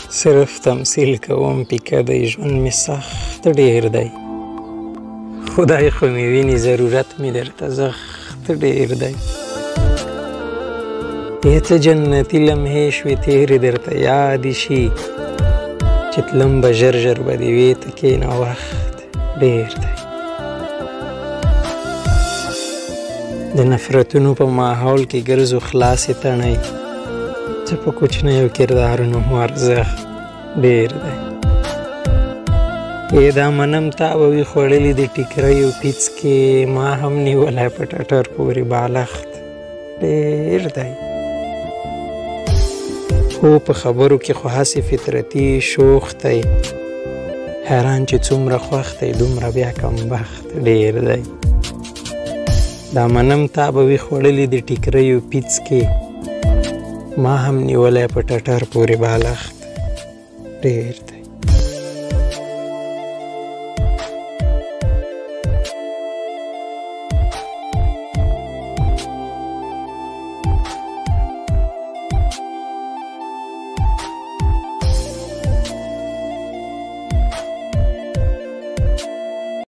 صرف تمثیل کوم پیکه دی ژوند مې سخت ډېر دی خدای خو مې ویني ضرورت مې درته زخت ډېر دی ای څه جنتي لمحې شوې تېرې درته یادې شي چې تلم به ژر ژر به دې وې ته کښېنه وخت ډېر دی د نفرتونو په ماحول کې ګرځو خلاصې تڼۍ څه په کوچنیو کردارونو مو ارزښت ډېر دی ای دا منم تا به وي خوړلي د ټیکریو پیڅ کې ما هم نیولی په ټټر پورې بالښت ډېر دی هو په خبرو کې خو هسې فطرتي شوخ دی حیران چې څومره خوښ دی دومره بیا کمبخت ډېر دی دا منم تا به وي خوړلي د ټیکریو پیڅ کې ما هم نیولی په ټټر پورې بالښت ډېر دی